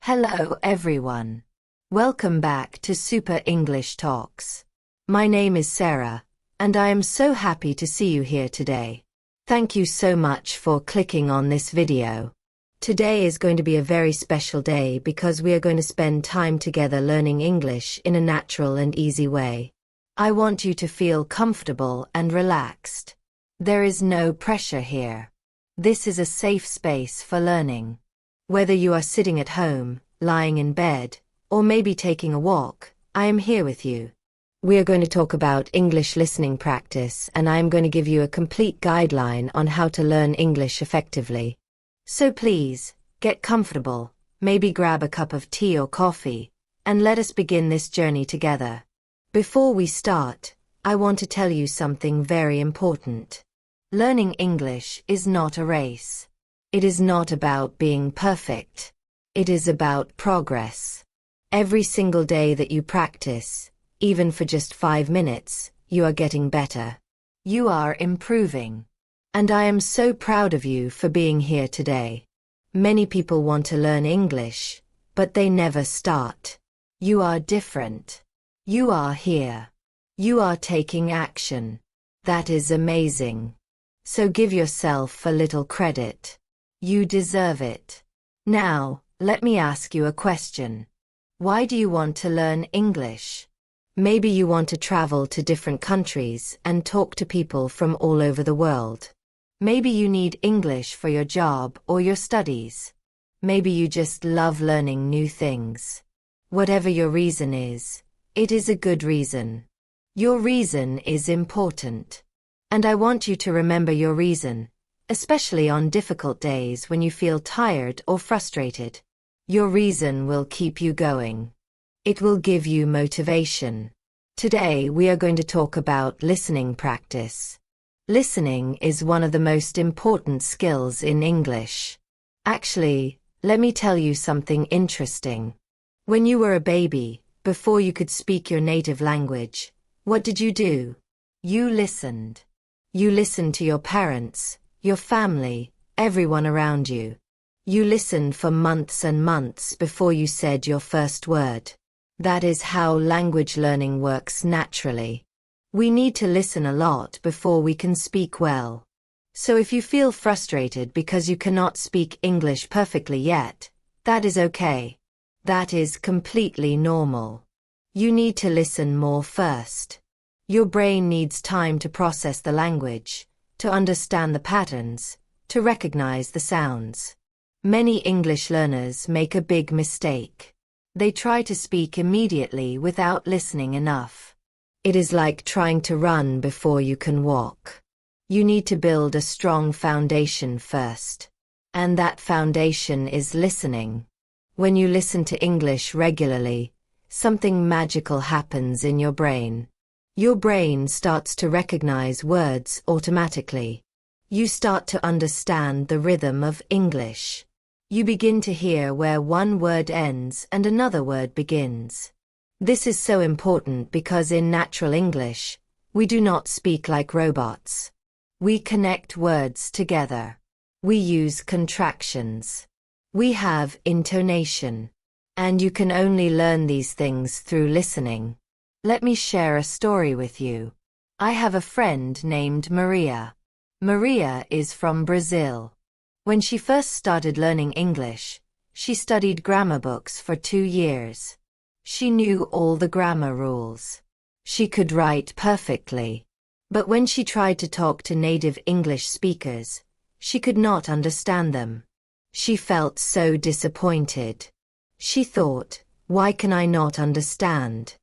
Hello everyone. Welcome back to Super English Talks. My name is Sarah, and I am so happy to see you here today. Thank you so much for clicking on this video. Today is going to be a very special day because we are going to spend time together learning English in a natural and easy way. I want you to feel comfortable and relaxed. There is no pressure here. This is a safe space for learning. Whether you are sitting at home, lying in bed, or maybe taking a walk, I am here with you. We are going to talk about English listening practice, and I am going to give you a complete guideline on how to learn English effectively. So please, get comfortable, maybe grab a cup of tea or coffee, and let us begin this journey together. Before we start, I want to tell you something very important. Learning English is not a race. It is not about being perfect. It is about progress. Every single day that you practice, even for just 5 minutes, you are getting better. You are improving. And I am so proud of you for being here today. Many people want to learn English, but they never start. You are different. You are here. You are taking action. That is amazing. So give yourself a little credit. You deserve it. Now, let me ask you a question. Why do you want to learn English? Maybe you want to travel to different countries and talk to people from all over the world. Maybe you need English for your job or your studies. Maybe you just love learning new things. Whatever your reason is, it is a good reason. Your reason is important. And I want you to remember your reason, especially on difficult days when you feel tired or frustrated. Your reason will keep you going. It will give you motivation. Today we are going to talk about listening practice. Listening is one of the most important skills in English. Actually, let me tell you something interesting. When you were a baby, before you could speak your native language, what did you do? You listened. You listened to your parents, your family, everyone around you. You listened for months and months before you said your first word. That is how language learning works naturally. We need to listen a lot before we can speak well. So if you feel frustrated because you cannot speak English perfectly yet, that is okay. That is completely normal. You need to listen more first. Your brain needs time to process the language, to understand the patterns, to recognize the sounds. Many English learners make a big mistake. They try to speak immediately without listening enough. It is like trying to run before you can walk. You need to build a strong foundation first. And that foundation is listening. When you listen to English regularly, something magical happens in your brain. Your brain starts to recognize words automatically. You start to understand the rhythm of English. You begin to hear where one word ends and another word begins. This is so important because in natural English, we do not speak like robots. We connect words together. We use contractions. We have intonation. And you can only learn these things through listening. Let me share a story with you. I have a friend named Maria. Maria is from Brazil. When she first started learning English, she studied grammar books for 2 years. She knew all the grammar rules. She could write perfectly. But when she tried to talk to native English speakers, she could not understand them. She felt so disappointed. She thought, why can I not understand?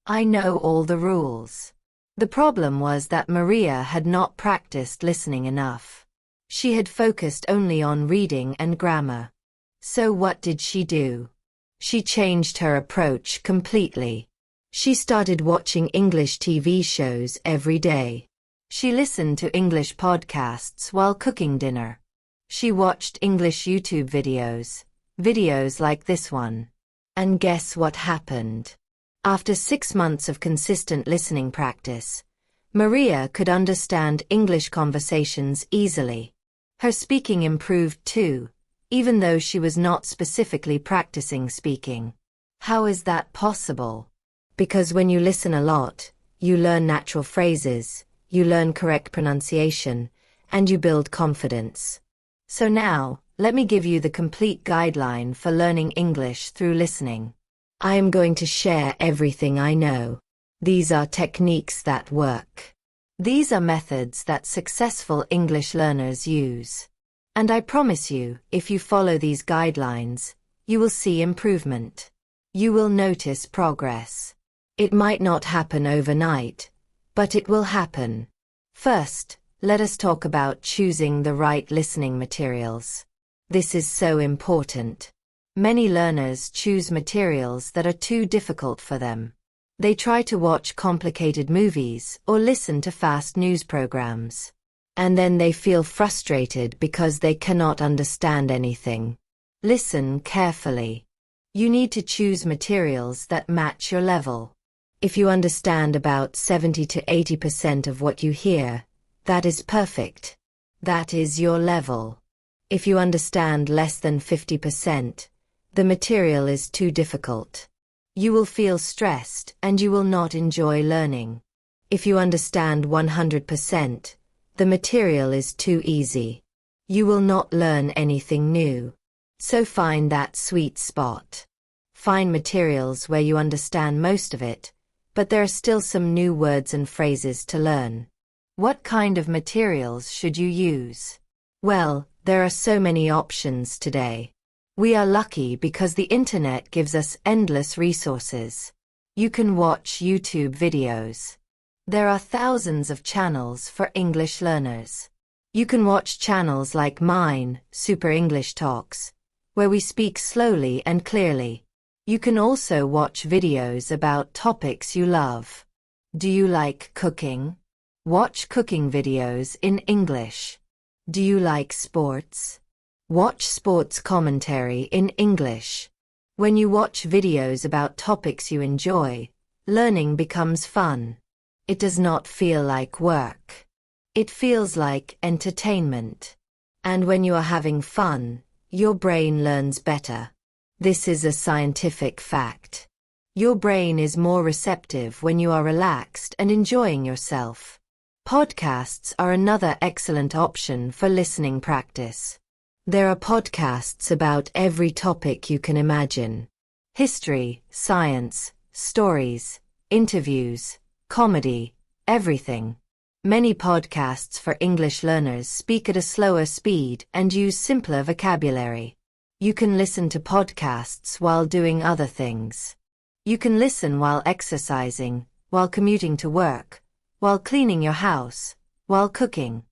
I know all the rules. The problem was that Maria had not practiced listening enough. She had focused only on reading and grammar. So what did she do? She changed her approach completely. She started watching English TV shows every day. She listened to English podcasts while cooking dinner. She watched English YouTube videos like this one. And guess what happened? After 6 months of consistent listening practice, Maria could understand English conversations easily. Her speaking improved too, even though she was not specifically practicing speaking. How is that possible? Because when you listen a lot, you learn natural phrases, you learn correct pronunciation, and you build confidence. So now, let me give you the complete guideline for learning English through listening. I am going to share everything I know. These are techniques that work. These are methods that successful English learners use. And I promise you, if you follow these guidelines, you will see improvement. You will notice progress. It might not happen overnight, but it will happen. First, let us talk about choosing the right listening materials. This is so important. Many learners choose materials that are too difficult for them. They try to watch complicated movies or listen to fast news programs. And then they feel frustrated because they cannot understand anything. Listen carefully. You need to choose materials that match your level. If you understand about 70 to 80% of what you hear, that is perfect. That is your level. If you understand less than 50%, the material is too difficult. You will feel stressed and you will not enjoy learning. If you understand 100%, the material is too easy. You will not learn anything new. So find that sweet spot. Find materials where you understand most of it, but there are still some new words and phrases to learn. What kind of materials should you use? Well, there are so many options today. We are lucky because the internet gives us endless resources. You can watch YouTube videos. There are thousands of channels for English learners. You can watch channels like mine, Super English Talks, where we speak slowly and clearly. You can also watch videos about topics you love. Do you like cooking? Watch cooking videos in English. Do you like sports? Watch sports commentary in English. When you watch videos about topics you enjoy, learning becomes fun. It does not feel like work. It feels like entertainment. And when you are having fun, your brain learns better. This is a scientific fact. Your brain is more receptive when you are relaxed and enjoying yourself. Podcasts are another excellent option for listening practice. There are podcasts about every topic you can imagine. History, science, stories, interviews, comedy, everything. Many podcasts for English learners speak at a slower speed and use simpler vocabulary. You can listen to podcasts while doing other things. You can listen while exercising, while commuting to work, while cleaning your house, while cooking.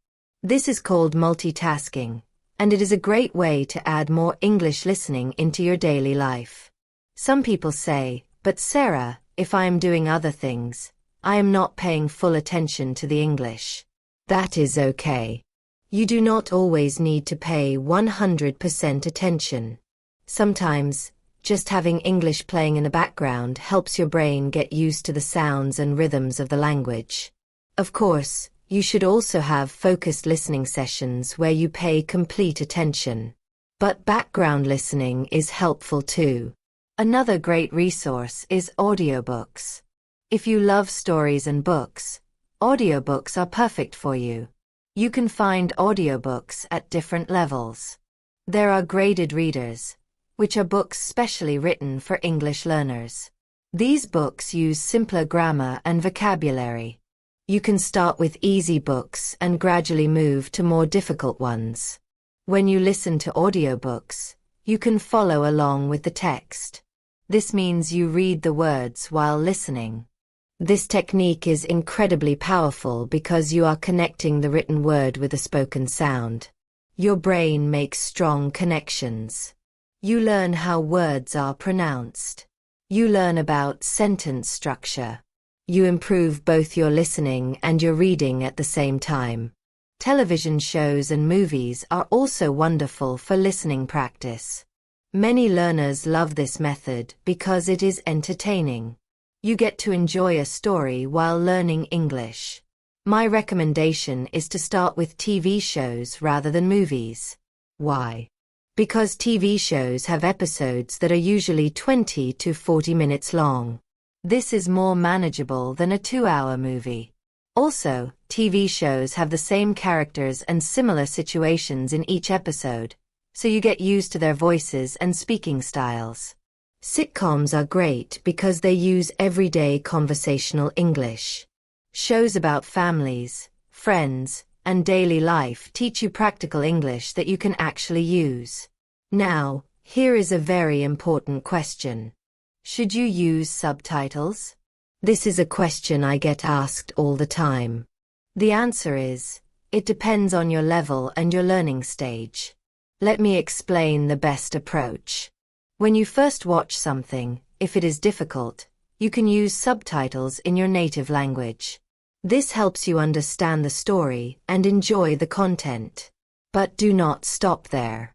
This is called multitasking, and it is a great way to add more English listening into your daily life. Some people say, "But Sarah, if I am doing other things, I am not paying full attention to the English." That is okay. You do not always need to pay 100% attention. Sometimes, just having English playing in the background helps your brain get used to the sounds and rhythms of the language. Of course, you should also have focused listening sessions where you pay complete attention. But background listening is helpful too. Another great resource is audiobooks. If you love stories and books, audiobooks are perfect for you. You can find audiobooks at different levels. There are graded readers, which are books specially written for English learners. These books use simpler grammar and vocabulary. You can start with easy books and gradually move to more difficult ones. When you listen to audiobooks, you can follow along with the text. This means you read the words while listening. This technique is incredibly powerful because you are connecting the written word with the spoken sound. Your brain makes strong connections. You learn how words are pronounced. You learn about sentence structure. You improve both your listening and your reading at the same time. Television shows and movies are also wonderful for listening practice. Many learners love this method because it is entertaining. You get to enjoy a story while learning English. My recommendation is to start with TV shows rather than movies. Why? Because TV shows have episodes that are usually 20 to 40 minutes long. This is more manageable than a 2-hour movie. Also, TV shows have the same characters and similar situations in each episode, so you get used to their voices and speaking styles. Sitcoms are great because they use everyday conversational English. Shows about families, friends, and daily life teach you practical English that you can actually use. Now, here is a very important question. Should you use subtitles? This is a question I get asked all the time. The answer is, it depends on your level and your learning stage. Let me explain the best approach. When you first watch something, if it is difficult, you can use subtitles in your native language. This helps you understand the story and enjoy the content. But do not stop there.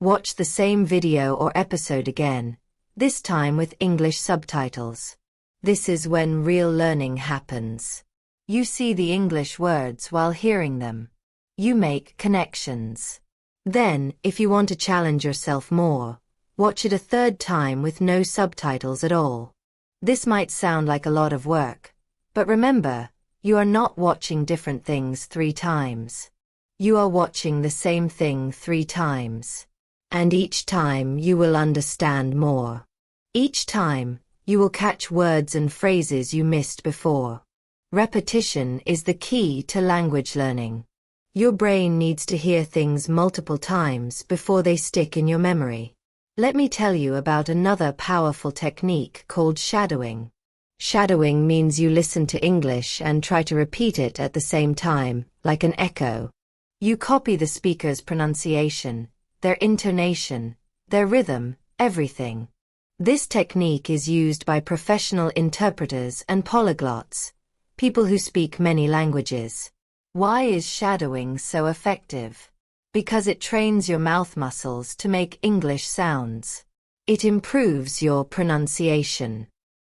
Watch the same video or episode again, this time with English subtitles. This is when real learning happens. You see the English words while hearing them. You make connections. Then, if you want to challenge yourself more, watch it a third time with no subtitles at all. This might sound like a lot of work, but remember, you are not watching different things 3 times. You are watching the same thing 3 times. And each time you will understand more. Each time, you will catch words and phrases you missed before. Repetition is the key to language learning. Your brain needs to hear things multiple times before they stick in your memory. Let me tell you about another powerful technique called shadowing. Shadowing means you listen to English and try to repeat it at the same time, like an echo. You copy the speaker's pronunciation, their intonation, their rhythm, everything. This technique is used by professional interpreters and polyglots, people who speak many languages. Why is shadowing so effective? Because it trains your mouth muscles to make English sounds. It improves your pronunciation.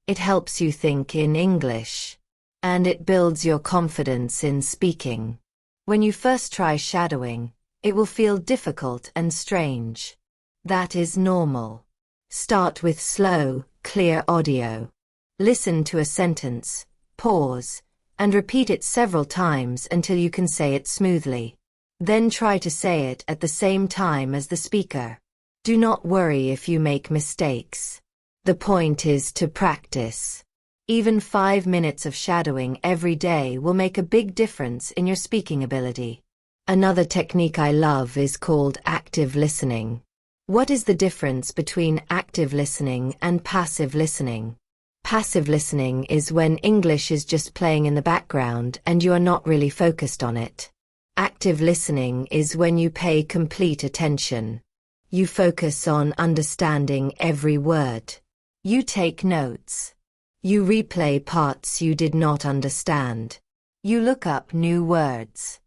It helps you think in English. And it builds your confidence in speaking. When you first try shadowing, it will feel difficult and strange. That is normal. Start with slow, clear audio. Listen to a sentence, pause, and repeat it several times until you can say it smoothly. Then try to say it at the same time as the speaker. Do not worry if you make mistakes. The point is to practice. Even 5 minutes of shadowing every day will make a big difference in your speaking ability. Another technique I love is called active listening. What is the difference between active listening and passive listening? Passive listening is when English is just playing in the background and you are not really focused on it. Active listening is when you pay complete attention. You focus on understanding every word. You take notes. You replay parts you did not understand. You look up new words.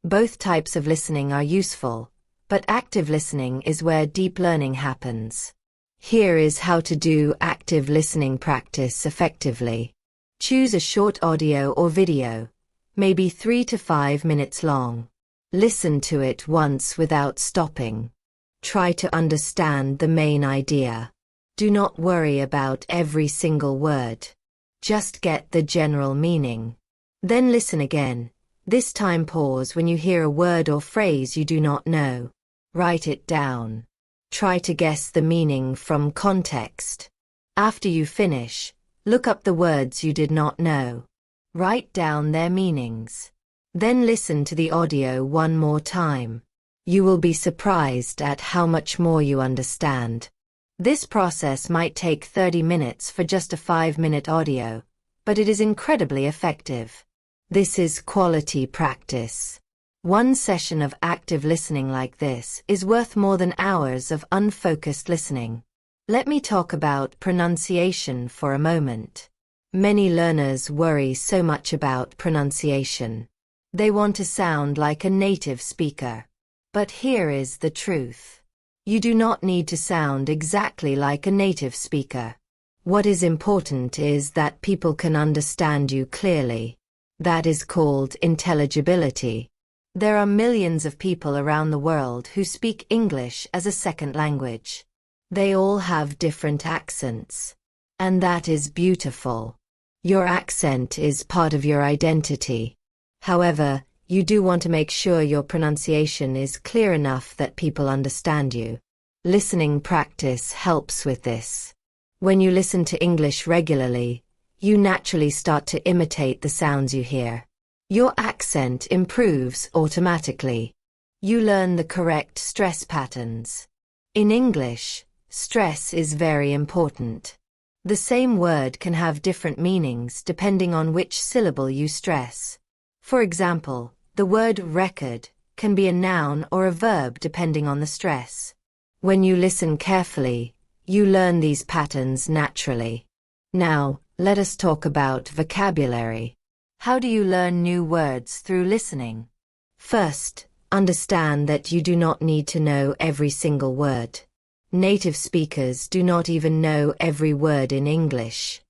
Both types of listening are useful, but active listening is where deep learning happens. Here is how to do active listening practice effectively. Choose a short audio or video, maybe 3 to 5 minutes long. Listen to it once without stopping. Try to understand the main idea. Do not worry about every single word. Just get the general meaning. Then listen again. This time pause when you hear a word or phrase you do not know. Write it down. Try to guess the meaning from context. After you finish, look up the words you did not know. Write down their meanings. Then listen to the audio one more time. You will be surprised at how much more you understand. This process might take 30 minutes for just a 5-minute audio, but it is incredibly effective. This is quality practice. One session of active listening like this is worth more than hours of unfocused listening. Let me talk about pronunciation for a moment. Many learners worry so much about pronunciation. They want to sound like a native speaker. But here is the truth. You do not need to sound exactly like a native speaker. What is important is that people can understand you clearly. That is called intelligibility. There are millions of people around the world who speak English as a second language. They all have different accents. And that is beautiful. Your accent is part of your identity. However, you do want to make sure your pronunciation is clear enough that people understand you. Listening practice helps with this. When you listen to English regularly, you naturally start to imitate the sounds you hear. Your accent improves automatically. You learn the correct stress patterns. In English, stress is very important. The same word can have different meanings depending on which syllable you stress. For example, the word record can be a noun or a verb depending on the stress. When you listen carefully, you learn these patterns naturally. Now, let us talk about vocabulary. How do you learn new words through listening? First, understand that you do not need to know every single word. Native speakers do not even know every word in English.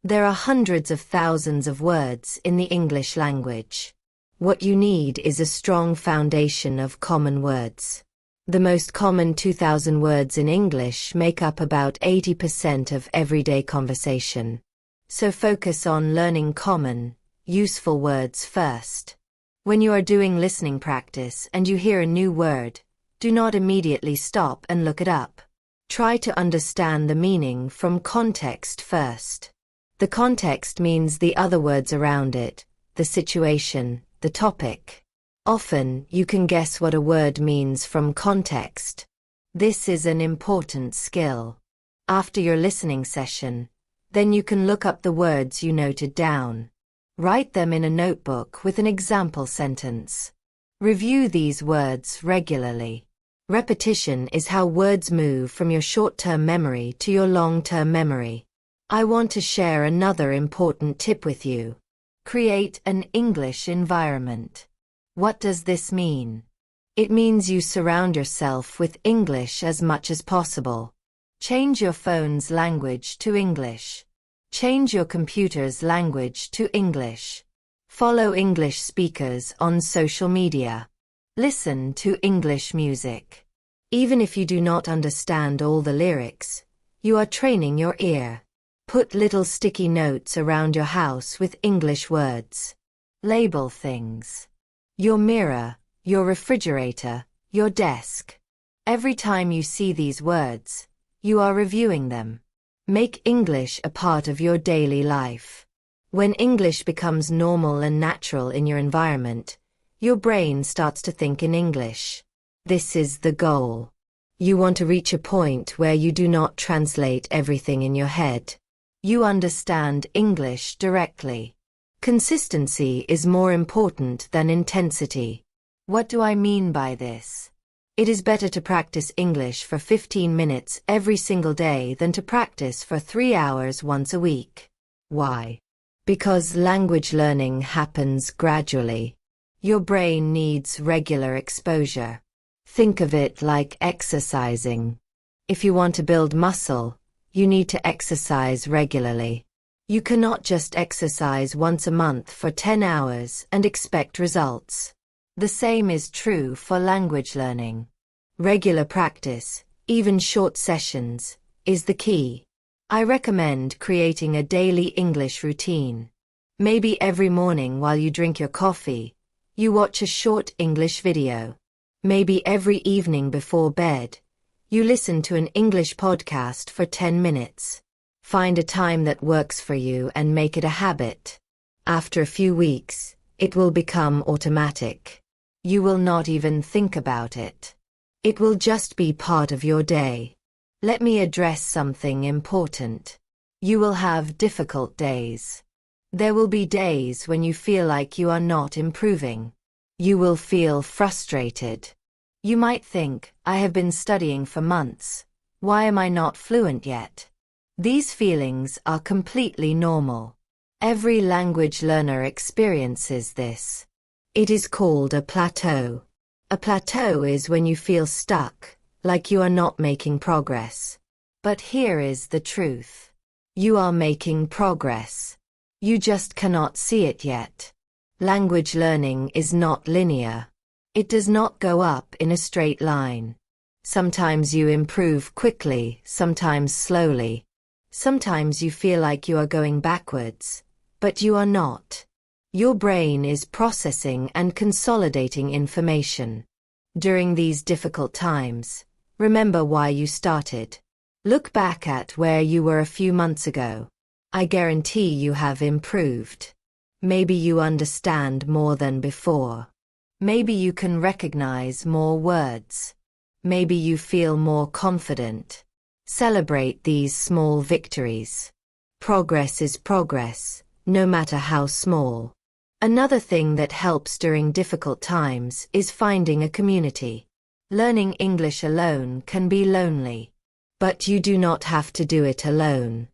There are hundreds of thousands of words in the English language. What you need is a strong foundation of common words. The most common 2,000 words in English make up about 80% of everyday conversation. So focus on learning common, useful words first. When you are doing listening practice and you hear a new word, do not immediately stop and look it up. Try to understand the meaning from context first. The context means the other words around it, the situation, the topic. Often, you can guess what a word means from context. This is an important skill. After your listening session, then you can look up the words you noted down. Write them in a notebook with an example sentence. Review these words regularly. Repetition is how words move from your short-term memory to your long-term memory. I want to share another important tip with you. Create an English environment. What does this mean? It means you surround yourself with English as much as possible. Change your phone's language to English. Change your computer's language to English. Follow English speakers on social media. Listen to English music. Even if you do not understand all the lyrics, you are training your ear. Put little sticky notes around your house with English words. Label things. Your mirror, your refrigerator, your desk. Every time you see these words, you are reviewing them. Make English a part of your daily life. When English becomes normal and natural in your environment, your brain starts to think in English. This is the goal. You want to reach a point where you do not translate everything in your head. You understand English directly. Consistency is more important than intensity. What do I mean by this? It is better to practice English for 15 minutes every single day than to practice for 3 hours once a week. Why? Because language learning happens gradually. Your brain needs regular exposure. Think of it like exercising. If you want to build muscle, you need to exercise regularly. You cannot just exercise once a month for 10 hours and expect results. The same is true for language learning. Regular practice, even short sessions, is the key. I recommend creating a daily English routine. Maybe every morning while you drink your coffee, you watch a short English video. Maybe every evening before bed, you listen to an English podcast for 10 minutes. Find a time that works for you and make it a habit. After a few weeks, it will become automatic. You will not even think about it. It will just be part of your day. Let me address something important. You will have difficult days. There will be days when you feel like you are not improving. You will feel frustrated. You might think, I have been studying for months. Why am I not fluent yet? These feelings are completely normal. Every language learner experiences this. It is called a plateau. A plateau is when you feel stuck, like you are not making progress. But here is the truth. You are making progress. You just cannot see it yet. Language learning is not linear. It does not go up in a straight line. Sometimes you improve quickly, sometimes slowly. Sometimes you feel like you are going backwards, but you are not. Your brain is processing and consolidating information. During these difficult times, remember why you started. Look back at where you were a few months ago. I guarantee you have improved. Maybe you understand more than before. Maybe you can recognize more words. Maybe you feel more confident. Celebrate these small victories. Progress is progress, no matter how small. Another thing that helps during difficult times is finding a community. Learning English alone can be lonely. But you do not have to do it alone.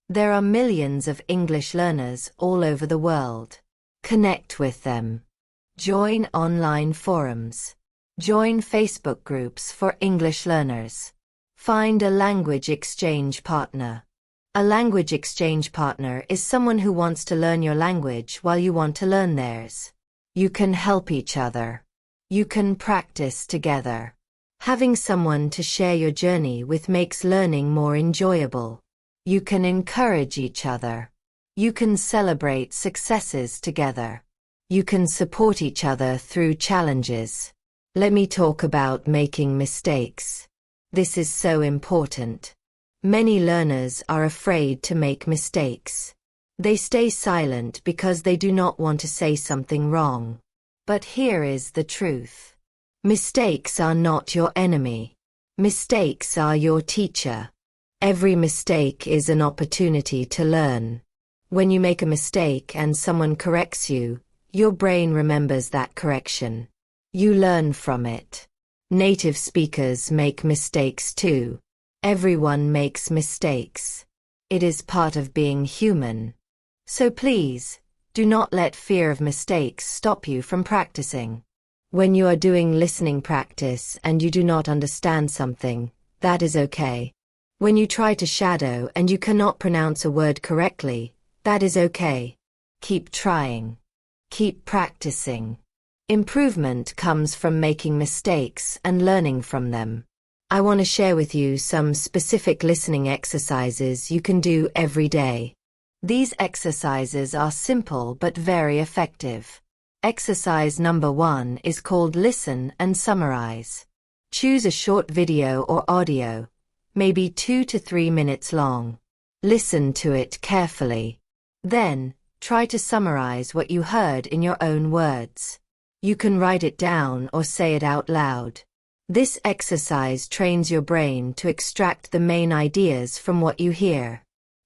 There are millions of English learners all over the world. Connect with them. Join online forums. Join Facebook groups for English learners. Find a language exchange partner. A language exchange partner is someone who wants to learn your language while you want to learn theirs. You can help each other. You can practice together. Having someone to share your journey with makes learning more enjoyable. You can encourage each other. You can celebrate successes together. You can support each other through challenges. Let me talk about making mistakes. This is so important. Many learners are afraid to make mistakes. They stay silent because they do not want to say something wrong. But here is the truth. Mistakes are not your enemy. Mistakes are your teacher. Every mistake is an opportunity to learn. When you make a mistake and someone corrects you, your brain remembers that correction. You learn from it. Native speakers make mistakes too. Everyone makes mistakes. It is part of being human. So please, do not let fear of mistakes stop you from practicing. When you are doing listening practice and you do not understand something, that is okay. When you try to shadow and you cannot pronounce a word correctly, that is okay. Keep trying. Keep practicing. Improvement comes from making mistakes and learning from them. I want to share with you some specific listening exercises you can do every day. These exercises are simple but very effective. Exercise number 1 is called Listen and Summarize. Choose a short video or audio, maybe 2 to 3 minutes long. Listen to it carefully. Then, try to summarize what you heard in your own words. You can write it down or say it out loud. This exercise trains your brain to extract the main ideas from what you hear.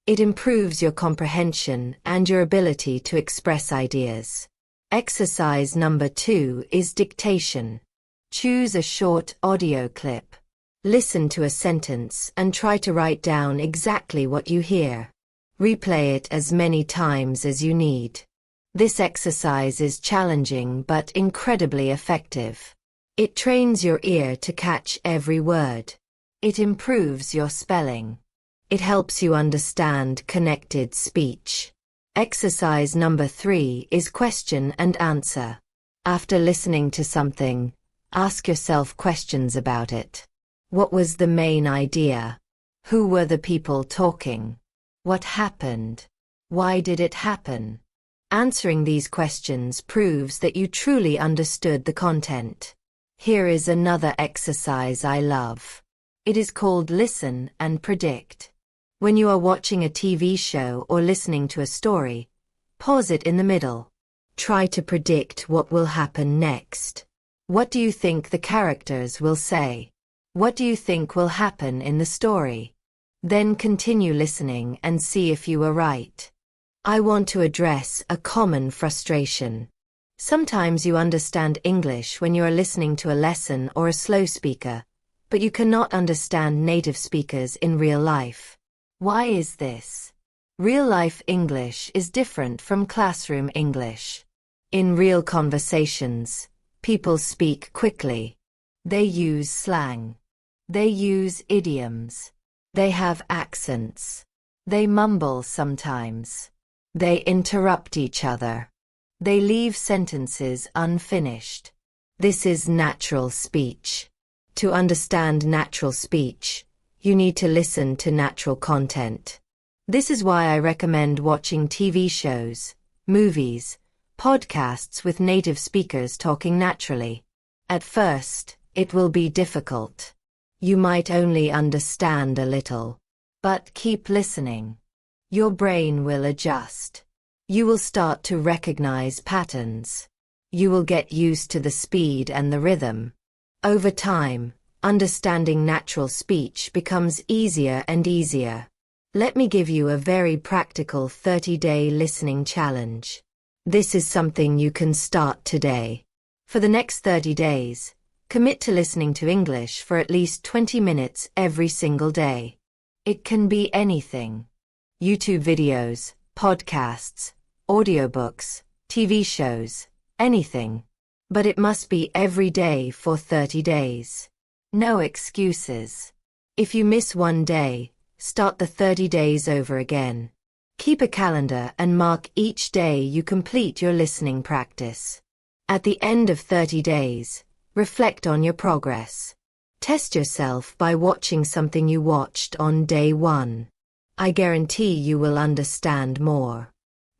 It improves your comprehension and your ability to express ideas. Exercise number 2 is dictation. Choose a short audio clip. Listen to a sentence and try to write down exactly what you hear. Replay it as many times as you need. This exercise is challenging but incredibly effective. It trains your ear to catch every word. It improves your spelling. It helps you understand connected speech. Exercise number 3 is question and answer. After listening to something, ask yourself questions about it. What was the main idea? Who were the people talking? What happened? Why did it happen? Answering these questions proves that you truly understood the content. Here is another exercise I love. It is called Listen and Predict. When you are watching a TV show or listening to a story, pause it in the middle. Try to predict what will happen next. What do you think the characters will say? What do you think will happen in the story? Then continue listening and see if you were right. I want to address a common frustration. Sometimes you understand English when you are listening to a lesson or a slow speaker, but you cannot understand native speakers in real life. Why is this? Real-life English is different from classroom English. In real conversations, people speak quickly. They use slang. They use idioms. They have accents. They mumble sometimes. They interrupt each other. They leave sentences unfinished. This is natural speech. To understand natural speech, you need to listen to natural content. This is why I recommend watching TV shows, movies, podcasts with native speakers talking naturally. At first, it will be difficult. You might only understand a little. But keep listening. Your brain will adjust. You will start to recognize patterns. You will get used to the speed and the rhythm. Over time, understanding natural speech becomes easier and easier. Let me give you a very practical 30-day listening challenge. This is something you can start today. For the next 30 days, commit to listening to English for at least 20 minutes every single day. It can be anything. YouTube videos, podcasts, audiobooks, TV shows, anything. But it must be every day for 30 days. No excuses. If you miss one day, start the 30 days over again. Keep a calendar and mark each day you complete your listening practice. At the end of 30 days, reflect on your progress. Test yourself by watching something you watched on day 1. I guarantee you will understand more.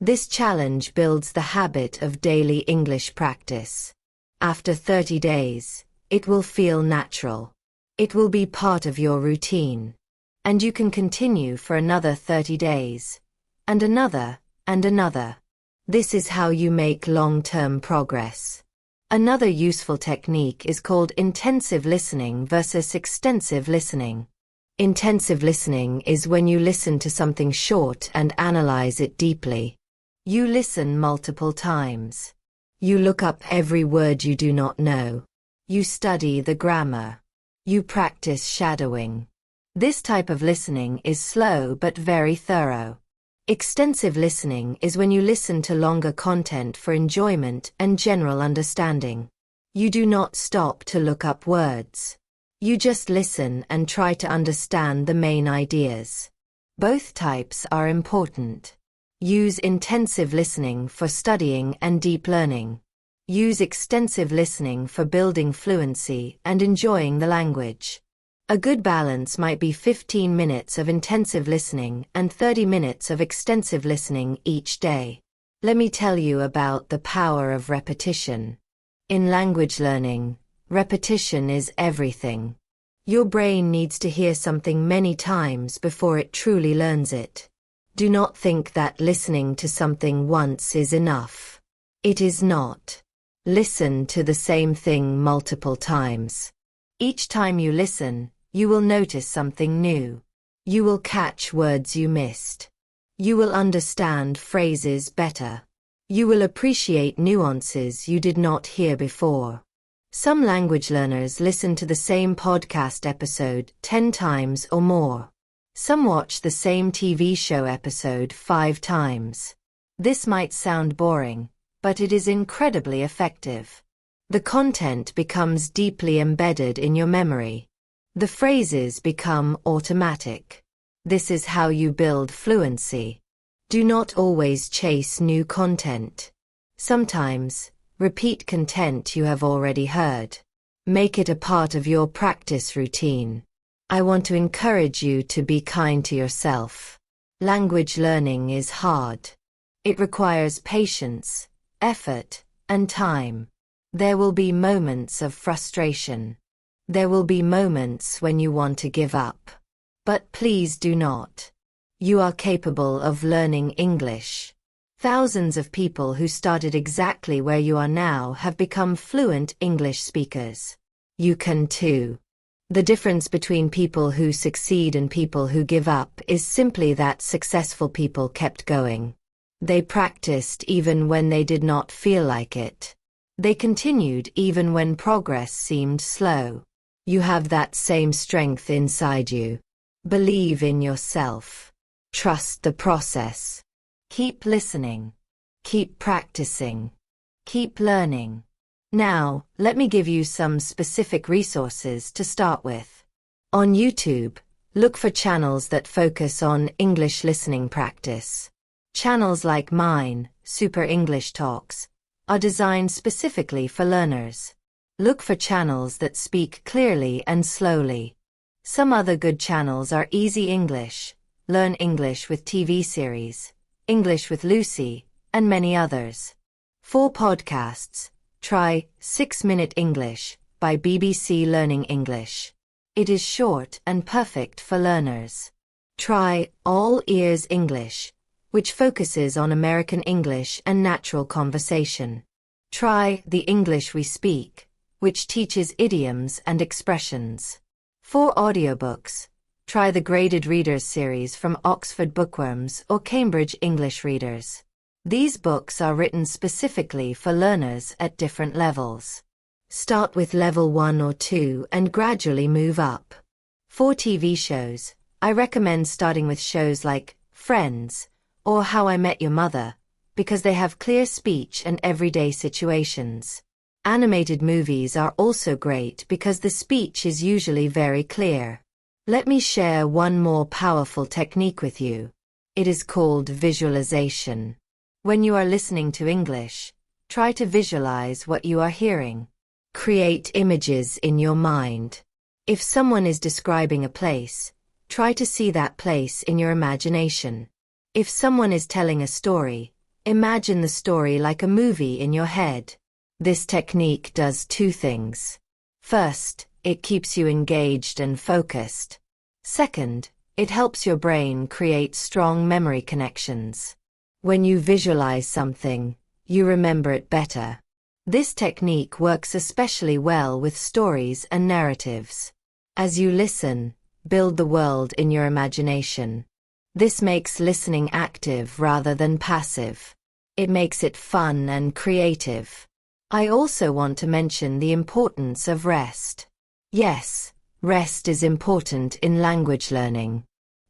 This challenge builds the habit of daily English practice. After 30 days, it will feel natural. It will be part of your routine. And you can continue for another 30 days. And another, and another. This is how you make long-term progress. Another useful technique is called intensive listening versus extensive listening. Intensive listening is when you listen to something short and analyze it deeply. You listen multiple times. You look up every word you do not know. You study the grammar. You practice shadowing. This type of listening is slow but very thorough. Extensive listening is when you listen to longer content for enjoyment and general understanding. You do not stop to look up words. You just listen and try to understand the main ideas. Both types are important. Use intensive listening for studying and deep learning. Use extensive listening for building fluency and enjoying the language. A good balance might be 15 minutes of intensive listening and 30 minutes of extensive listening each day. Let me tell you about the power of repetition. In language learning, repetition is everything. Your brain needs to hear something many times before it truly learns it. Do not think that listening to something once is enough. It is not. Listen to the same thing multiple times. Each time you listen, you will notice something new. You will catch words you missed. You will understand phrases better. You will appreciate nuances you did not hear before. Some language learners listen to the same podcast episode 10 times or more. Some watch the same TV show episode 5 times. This might sound boring, but it is incredibly effective. The content becomes deeply embedded in your memory. The phrases become automatic. This is how you build fluency. Do not always chase new content. Sometimes, repeat content you have already heard. Make it a part of your practice routine. I want to encourage you to be kind to yourself. Language learning is hard. It requires patience, effort, and time. There will be moments of frustration. There will be moments when you want to give up. But please do not. You are capable of learning English. Thousands of people who started exactly where you are now have become fluent English speakers. You can too. The difference between people who succeed and people who give up is simply that successful people kept going. They practiced even when they did not feel like it. They continued even when progress seemed slow. You have that same strength inside you. Believe in yourself. Trust the process. Keep listening. Keep practicing. Keep learning. Now, let me give you some specific resources to start with. On YouTube, look for channels that focus on English listening practice. Channels like mine, Super English Talks, are designed specifically for learners. Look for channels that speak clearly and slowly. Some other good channels are Easy English, Learn English with TV series, English with Lucy, and many others. For podcasts, try 6-Minute English by BBC Learning English. It is short and perfect for learners. Try All Ears English, which focuses on American English and natural conversation. Try The English We Speak, which teaches idioms and expressions. For audiobooks, try the Graded Readers series from Oxford Bookworms or Cambridge English Readers. These books are written specifically for learners at different levels. Start with level 1 or 2 and gradually move up. For TV shows, I recommend starting with shows like Friends or How I Met Your Mother, because they have clear speech and everyday situations. Animated movies are also great because the speech is usually very clear. Let me share one more powerful technique with you. It is called visualization. When you are listening to English, try to visualize what you are hearing. Create images in your mind. If someone is describing a place, try to see that place in your imagination. If someone is telling a story, imagine the story like a movie in your head. This technique does two things. First, it keeps you engaged and focused. Second, it helps your brain create strong memory connections. When you visualize something, you remember it better. This technique works especially well with stories and narratives. As you listen, build the world in your imagination. This makes listening active rather than passive. It makes it fun and creative. I also want to mention the importance of rest. Yes, rest is important in language learning.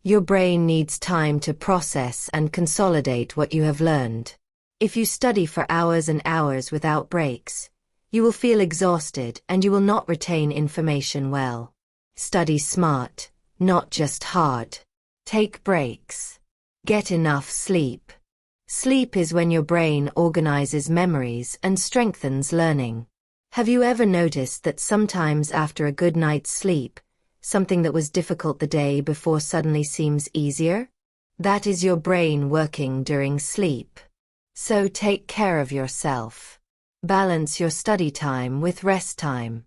Your brain needs time to process and consolidate what you have learned. If you study for hours and hours without breaks, you will feel exhausted and you will not retain information well. Study smart, not just hard. Take breaks. Get enough sleep. Sleep is when your brain organizes memories and strengthens learning. Have you ever noticed that sometimes after a good night's sleep, something that was difficult the day before suddenly seems easier? That is your brain working during sleep. So take care of yourself. Balance your study time with rest time.